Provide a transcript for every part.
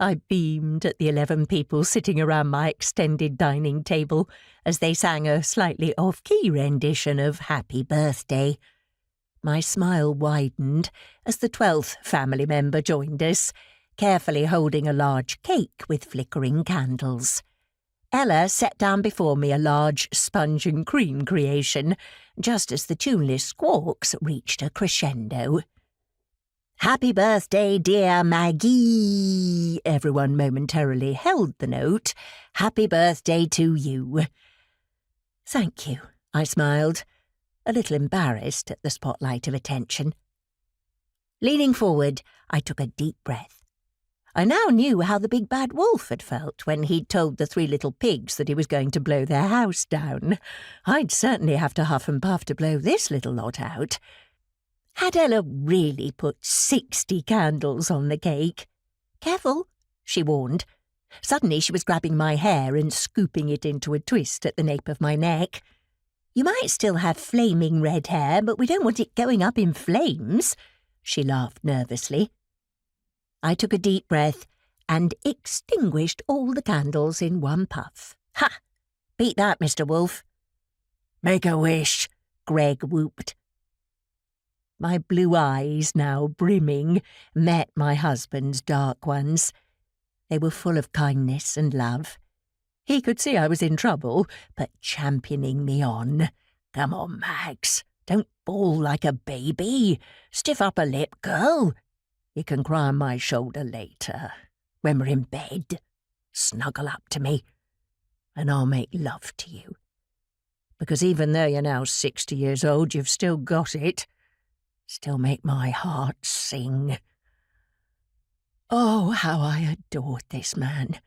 I beamed at the 11 people sitting around my extended dining table as they sang a slightly off-key rendition of Happy Birthday. My smile widened as the 12th family member joined us, carefully holding a large cake with flickering candles. Ella set down before me a large sponge and cream creation, just as the tuneless squawks reached a crescendo. "Happy birthday, dear Maggie!" Everyone momentarily held the note. "Happy birthday to you." "Thank you," I smiled, a little embarrassed at the spotlight of attention. Leaning forward, I took a deep breath. I now knew how the big bad wolf had felt when he'd told the 3 little pigs that he was going to blow their house down. I'd certainly have to huff and puff to blow this little lot out. Had Ella really put 60 candles on the cake? "Careful," she warned. Suddenly she was grabbing my hair and scooping it into a twist at the nape of my neck. "You might still have flaming red hair, but we don't want it going up in flames," she laughed nervously. I took a deep breath and extinguished all the candles in one puff. "Ha! Beat that, Mr. Wolf." "Make a wish," Greg whooped. My blue eyes, now brimming, met my husband's dark ones. They were full of kindness and love. He could see I was in trouble, but championing me on. "Come on, Max. Don't bawl like a baby. Stiff upper lip, girl. You can cry on my shoulder later, when we're in bed. Snuggle up to me, and I'll make love to you. Because even though you're now 60 years old, you've still got it. Still make my heart sing." Oh, how I adored this man.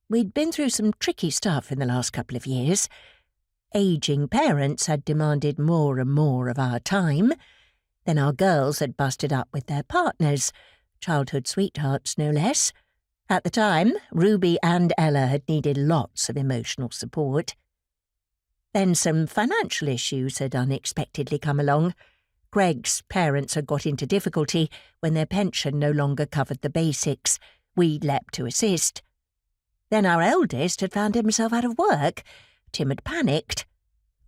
We'd been through some tricky stuff in the last couple of years. Aging parents had demanded more and more of our time. Then our girls had busted up with their partners, childhood sweethearts no less. At the time, Ruby and Ella had needed lots of emotional support. Then some financial issues had unexpectedly come along. Greg's parents had got into difficulty when their pension no longer covered the basics. We'd leapt to assist. Then our eldest had found himself out of work. Tim had panicked.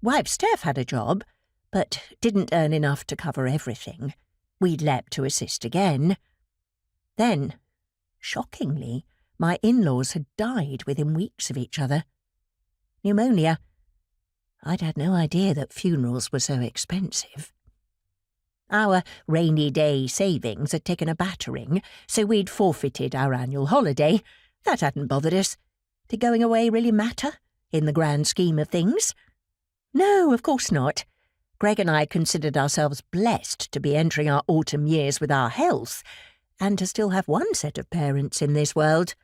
Wife Steph had a job, but didn't earn enough to cover everything. We'd leapt to assist again. Then, shockingly, my in-laws had died within weeks of each other. Pneumonia. I'd had no idea that funerals were so expensive. Our rainy day savings had taken a battering, so we'd forfeited our annual holiday. That hadn't bothered us. Did going away really matter, in the grand scheme of things? No, of course not. Greg and I considered ourselves blessed to be entering our autumn years with our health, and to still have one set of parents in this world.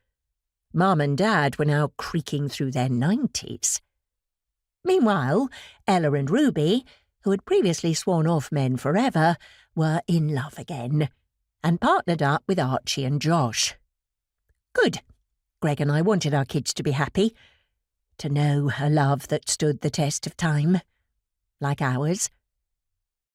Mum and Dad were now creaking through their 90s. Meanwhile, Ella and Ruby, who had previously sworn off men forever, were in love again, and partnered up with Archie and Josh. Good. Greg and I wanted our kids to be happy, to know a love that stood the test of time, like ours.